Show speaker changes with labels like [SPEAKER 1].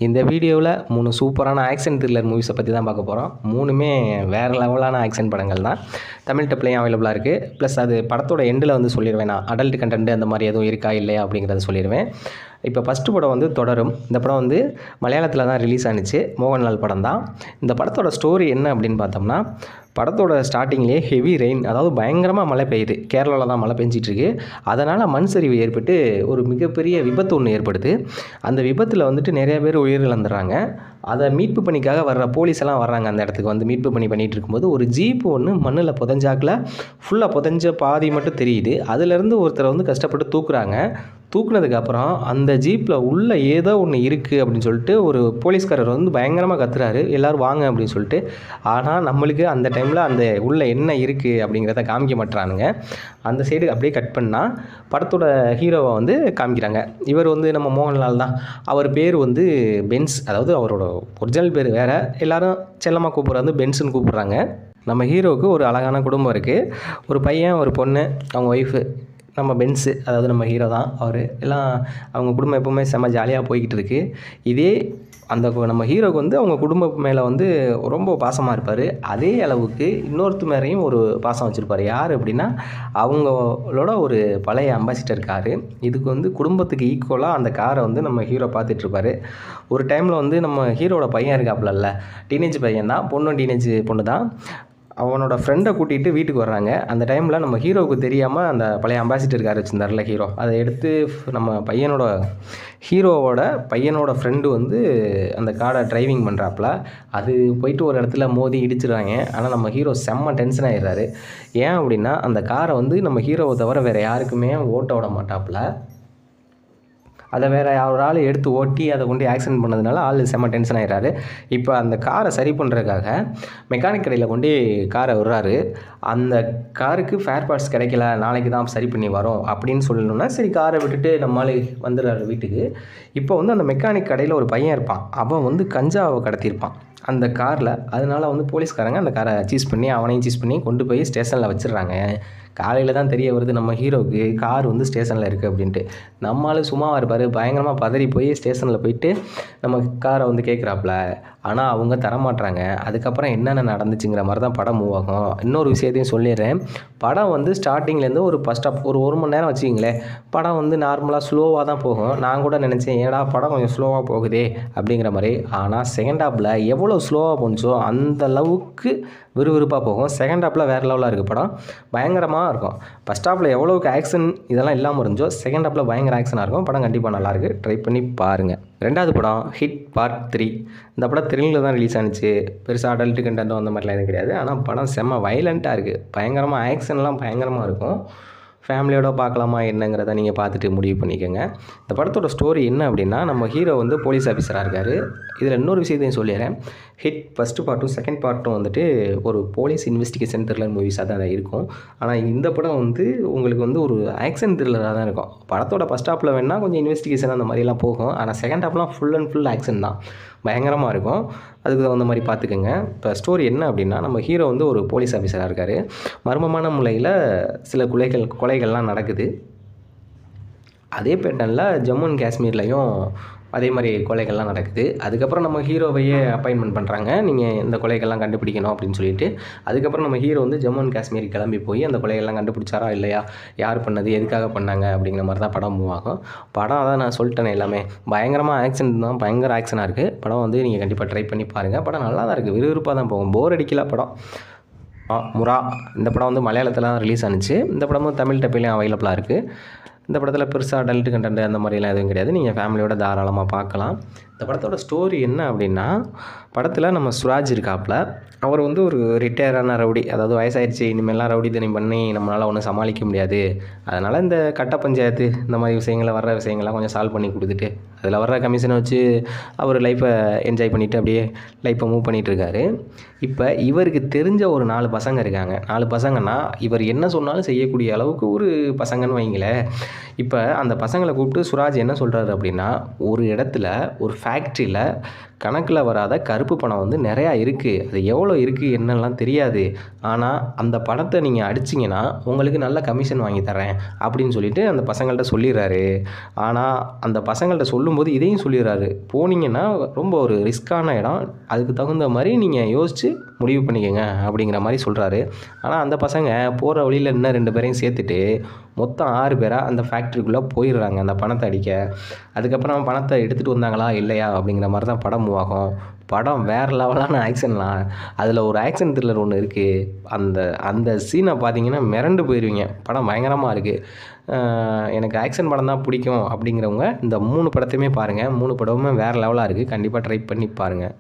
[SPEAKER 1] இந்த வீடியோவில் 3 சூப்பரான ஆக்ஷன் த்ரில்லர் மூவிஸை பற்றி தான் பார்க்க போகிறோம். 3மே வேறு லெவலான ஆக்ஷன் படங்கள் தான். தமிழ் டப்லையும் அவைலபிளாக இருக்குது. ப்ளஸ் அது படத்தோட எண்டில் வந்து சொல்லிடுவேன், நான் அடல்ட் கண்டென்ட் அந்த மாதிரி எதுவும் இருக்கா இல்லையா அப்படிங்கிறத சொல்லிடுவேன். இப்போ ஃபஸ்ட்டு படம் வந்து தொடரும். இந்த படம் வந்து மலையாளத்தில் தான் ரிலீஸ் ஆனிச்சு. மோகன்லால் படம் தான். இந்த படத்தோட ஸ்டோரி என்ன அப்படின்னு பார்த்தோம்னா, படத்தோட ஸ்டார்டிங்லேயே ஹெவி ரெயின், அதாவது பயங்கரமாக மழை பெய்யுது. கேரளாவில் தான் மழை பெஞ்சிட்ருக்கு. அதனால் மண் சரிவு ஏற்பட்டு ஒரு மிகப்பெரிய விபத்து ஒன்று ஏற்படுது. அந்த விபத்தில் வந்துட்டு நிறைய பேர் உயிரிழந்துடுறாங்க. அதை மீட்பு பணிக்காக வர்ற போலீஸ் எல்லாம் வர்றாங்க. அந்த இடத்துக்கு வந்து மீட்பு பணி பண்ணிகிட்டு இருக்கும்போது ஒரு ஜீப்பு ஒன்று மண்ணில் புதஞ்சாக்கில் ஃபுல்லாக புதஞ்ச பாதி மட்டும் தெரியுது. அதுலேருந்து ஒருத்தரை வந்து கஷ்டப்பட்டு தூக்குறாங்க. தூக்குனதுக்கப்புறம் அந்த ஜீப்பில் உள்ளே ஏதோ ஒன்று இருக்குது அப்படின்னு சொல்லிட்டு ஒரு போலீஸ்காரர் வந்து பயங்கரமாக கத்துறாரு, எல்லோரும் வாங்க அப்படின்னு சொல்லிட்டு. ஆனால் நம்மளுக்கு அந்த டைமில் அந்த உள்ளே என்ன இருக்குது அப்படிங்கிறத காமிக்க மாட்டுறானுங்க. அந்த சைடு அப்படியே கட் பண்ணால் படத்தோட ஹீரோவை வந்து காமிக்கிறாங்க. இவர் வந்து நம்ம மோகன்லால் தான். அவர் பேர் வந்து பென்ஸ், அதாவது அவரோட ஒரிஜினல் பேர் வேறு, எல்லோரும் செல்லமாக கூப்பிட்றது வந்து பென்ஸுன்னு கூப்பிட்றாங்க. நம்ம ஹீரோவுக்கு ஒரு அழகான குடும்பம் இருக்குது. ஒரு பையன், ஒரு பொண்ணு, அவங்க ஒய்ஃபு. நம்ம பென்ஸு, அதாவது நம்ம ஹீரோ தான் அவர். எல்லாம் அவங்க குடும்பம் எப்போவுமே செம்ம ஜாலியாக போய்கிட்டு இருக்குது. இதே அந்த நம்ம ஹீரோவுக்கு வந்து அவங்க குடும்பம் மேலே வந்து ரொம்ப பாசமாக இருப்பார். அதே அளவுக்கு இன்னொருத்த மேலேயும் ஒரு பாசம் வச்சுருப்பார். யார் அப்படின்னா, அவங்களோட ஒரு பழைய அம்பாசிடர் காரு. இதுக்கு வந்து குடும்பத்துக்கு ஈக்குவலாக அந்த காரை வந்து நம்ம ஹீரோ பார்த்துட்ருப்பார். ஒரு டைமில் வந்து நம்ம ஹீரோட பையன் இருக்காப்புலல்ல, டீனேஜ் பையன் தான், பொண்ணும் டீனேஜ் பொண்ணு தான். அவனோட ஃப்ரெண்டை கூட்டிகிட்டு வீட்டுக்கு வர்றாங்க. அந்த டைமில் நம்ம ஹீரோவுக்கு தெரியாமல் அந்த பழைய அம்பாசிடர் கார் வச்சுருந்தார்ல ஹீரோ, அதை எடுத்து நம்ம ஹீரோவோட பையனோட ஃப்ரெண்டு வந்து அந்த காரை டிரைவிங் பண்ணுறாப்புல. அது போயிட்டு ஒரு இடத்துல மோதி இடிச்சிடுறாங்க. ஆனால் நம்ம ஹீரோ செம்ம டென்ஷன் ஆகிடுறாரு. ஏன் அப்படின்னா, அந்த காரை வந்து நம்ம ஹீரோவை தவிர வேறு யாருக்குமே ஓட்ட விட மாட்டாப்புல. அதை வேறு ஒரு ஆள் எடுத்து ஓட்டி அதை கொண்டு ஆக்சிடென்ட் பண்ணதுனால ஆள் செம்ம டென்ஷன் ஆகிடுறாரு. இப்போ அந்த காரை சரி பண்ணுறதுக்காக மெக்கானிக் கடையில் கொண்டு காரை விடுறாரு. அந்த காருக்கு ஃபேர் பார்ட்ஸ் கிடைக்கல, நாளைக்கு தான் சரி பண்ணி வரோம் அப்படின்னு சொல்லணுன்னா, சரி காரை விட்டுட்டு நம்மளால் வந்துடுறாரு வீட்டுக்கு. இப்போ வந்து அந்த மெக்கானிக் கடையில் ஒரு பையன் இருப்பான். அவன் வந்து கஞ்சாவை கடத்தியிருப்பான் அந்த காரில். அதனால வந்து போலீஸ்காரங்க அந்த காரை சீஸ் பண்ணி, அவனையும் சீஸ் பண்ணி கொண்டு போய் ஸ்டேஷனில் வச்சிடுறாங்க. காலையில் தான் தெரிய வருது நம்ம ஹீரோவுக்கு கார் வந்து ஸ்டேஷனில் இருக்குது அப்படின்ட்டு. நம்மளால் சும்மாவாக இருப்பார், பயங்கரமாக பதறி போய் ஸ்டேஷனில் போயிட்டு நம்ம காரை வந்து கேட்குறாப்புல. ஆனால் அவங்க தரமாட்டுறாங்க. அதுக்கப்புறம் என்னென்ன நடந்துச்சுங்கிற மாதிரி தான் படம் மூவ் ஆகும். இன்னொரு விஷயத்தையும் சொல்லிடுறேன். படம் வந்து ஸ்டார்டிங்லேருந்து ஒரு ஃபஸ்ட் ஆஃப் ஒரு மணி நேரம் வச்சுக்கிங்களேன், படம் வந்து நார்மலாக ஸ்லோவாக தான் போகும். நான் கூட நினச்சேன், ஏடா படம் கொஞ்சம் ஸ்லோவாக போகுதே அப்படிங்கிற மாதிரி. ஆனால் செகண்ட் ஹாப்பில் எவ்வளோ ஸ்லோவாக போணுச்சோ அந்த அளவுக்கு விறுவிறுப்பாக போகும். செகண்ட் ஹாப்பில் வேறு லெவலாக இருக்குது படம், பயங்கரமாக இருக்கும். ஃபஸ்ட் ஹாப்பில் எவ்வளோக்கு ஆக்ஷன் இதெல்லாம் இல்லாமல் இருந்துச்சோ செகண்ட் ஹாப்பில் பயங்கர ஆக்ஷனாக இருக்கும். படம் கண்டிப்பாக நல்லாயிருக்கு, ட்ரை பண்ணி பாருங்கள். ரெண்டாவது படம் ஹிட் பார்ட் 3. இந்த படம் தெலுங்கில் தான் ரிலீஸ் ஆனிச்சு. பெருசாக அடல்ட்டு கண்டென்ட்டும் அந்த மாதிரிலாம் எதுவும் கிடையாது. ஆனால் படம் செம்ம வைலண்ட்டாக இருக்குது. பயங்கரமாக ஆக்ஷன்லாம் பயங்கரமாக இருக்கும். ஃபேமிலியோட பார்க்கலாமா என்னங்கிறத நீங்கள் பார்த்துட்டு முடிவு பண்ணிக்கோங்க. இந்த படத்தோட ஸ்டோரி என்ன அப்படின்னா, நம்ம ஹீரோ வந்து போலீஸ் ஆஃபீஸராக இருக்கார். இதில் இன்னொரு விஷயத்தையும் சொல்லிடுறேன். ஹிட் ஃபஸ்ட்டு பார்ட்டும் செகண்ட் பார்ட்டும் வந்துட்டு ஒரு போலீஸ் இன்வெஸ்டிகேஷன் த்ரில்லர் மூவிஸாக தான் இருக்கும். ஆனால் இந்த படம் வந்து உங்களுக்கு வந்து ஒரு ஆக்ஷன் த்ரில்லராக தான் இருக்கும். படத்தோட ஃபஸ்ட் ஹாப்பில் வேணால் கொஞ்சம் இன்வெஸ்டிகேஷன் அந்த மாதிரிலாம் போகும். ஆனால் செகண்ட் ஹாப்லாம் ஃபுல் அண்ட் ஃபுல் ஆக்ஷன் தான், பயங்கரமாக இருக்கும். அதுக்கு தகுந்த மாதிரி பார்த்துக்கோங்க. இப்போ ஸ்டோரி என்ன அப்படின்னா, நம்ம ஹீரோ வந்து ஒரு போலீஸ் ஆஃபீஸராக இருக்கார். மர்மமான முறையில் சில கொலைகள்லாம் நடக்குது. அதே பேட்டர்னில் ஜம்மு அண்ட் காஷ்மீர்லேயும் அதே மாதிரி கொலைகள்லாம் நடக்குது. அதுக்கப்புறம் நம்ம ஹீரோவையே அப்பாயின்மெண்ட் பண்ணுறாங்க, நீங்கள் இந்த கொலைகள்லாம் கண்டுபிடிக்கணும் அப்படின்னு சொல்லிட்டு. அதுக்கப்புறம் நம்ம ஹீரோ வந்து ஜம்மு அண்ட் காஷ்மீர் கிளம்பி போய் அந்த கொலைகள்லாம் கண்டுபிடிச்சாரா இல்லையா, யார் பண்ணது, எதுக்காக பண்ணாங்க அப்படிங்கிற மாதிரி தான் படம் மூவ் ஆகும். படம் அதான் நான் சொல்லிட்டேனே, எல்லாமே பயங்கரமாக ஆக்ஷன் தான், பயங்கர ஆக்ஷனாக இருக்குது. படம் வந்து நீங்கள் கண்டிப்பாக ட்ரை பண்ணி பாருங்கள். படம் நல்லா தான் இருக்குது, விறுவிறுப்பாக தான் போகும், போர் அடிக்கல படம். முரா, இந்த படம் வந்து மலையாளத்தில் தான் ரிலீஸ் ஆனிச்சு. இந்த படமும் தமிழ் டப்பிலையும் அவைலபிளாக இருக்குது. இந்த படத்தில் பெருசாக அடல்ட்டு கண்டென்ட் அந்த மாதிரிலாம் எதுவும் கிடையாது. நீங்கள் ஃபேமிலியோட தாராளமாக பார்க்கலாம். இந்த படத்தோட ஸ்டோரி என்ன அப்படின்னா, படத்தில் நம்ம சுராஜ் இருக்காப்புல. அவர் வந்து ஒரு ரிட்டையரான ரவுடி, அதாவது வயசாகிடுச்சு, இனிமேலாம் ரவுடி தனி பண்ணி நம்மளால் ஒன்றும் சமாளிக்க முடியாது. அதனால் இந்த கட்ட பஞ்சாயத்து இந்த மாதிரி வர்ற விஷயங்கள்லாம் கொஞ்சம் சால்வ் பண்ணி கொடுத்துட்டு அதில் வர்ற கமிஷனை வச்சு அவர் லைஃப்பை என்ஜாய் பண்ணிவிட்டு அப்படியே லைஃப்பை மூவ் பண்ணிகிட்ருக்காரு. இப்போ இவருக்கு தெரிஞ்ச ஒரு 4 பசங்க இருக்காங்க. 4 பசங்கன்னா இவர் என்ன சொன்னாலும் செய்யக்கூடிய அளவுக்கு ஒரு பசங்கன்னு வைங்களேன். இப்போ அந்த பசங்களை கூப்பிட்டு சுராஜ் என்ன சொல்கிறாரு அப்படின்னா, ஒரு இடத்துல ஒரு ஃபேக்ட்ரியில் கணக்கில் வராத கருப்பு பணம் வந்து நிறையா இருக்குது. அது எவ்வளோ இருக்குது என்னெல்லாம் தெரியாது. ஆனால் அந்த பணத்தை நீங்கள் அடிச்சிங்கன்னா உங்களுக்கு நல்ல கமிஷன் வாங்கி தரேன் அப்படின்னு சொல்லிட்டு அந்த பசங்கள்கிட்ட சொல்லிடுறாரு. ஆனால் அந்த பசங்கள்கிட்ட சொல்லும்போது இதையும் சொல்லிடுறாரு, போனீங்கன்னா ரொம்ப ஒரு ரிஸ்க்கான இடம், அதுக்கு தகுந்த மாதிரி நீங்கள் யோசித்து முடிவு பண்ணிக்கோங்க அப்படிங்கிற மாதிரி சொல்கிறாரு. ஆனால் அந்த பசங்க போகிற வழியில் இன்னும் 2 பேரையும் சேர்த்துட்டு மொத்தம் 6 பேராக அந்த ஃபேக்ட்ரிக்குள்ளே போயிடுறாங்க அந்த பணத்தை அடிக்க. அதுக்கப்புறம் பணத்தை எடுத்துகிட்டு வந்தாங்களா இல்லையா அப்படிங்கிற மாதிரி தான் படம் மூவ் ஆகும். படம் வேறு லெவலான ஆக்ஷன்லாம். அதில் ஒரு ஆக்ஷன் த்ரில்லர் ஒன்று இருக்குது. அந்த அந்த சீனை பார்த்தீங்கன்னா மிரண்டு போயிடுவீங்க. படம் பயங்கரமாக இருக்குது. எனக்கு ஆக்ஷன் படம் தான் பிடிக்கும் அப்படிங்கிறவங்க இந்த 3 படத்தையுமே பாருங்கள். 3 படமுமே வேறு லெவலாக இருக்குது. கண்டிப்பாக ட்ரை பண்ணி பாருங்கள்.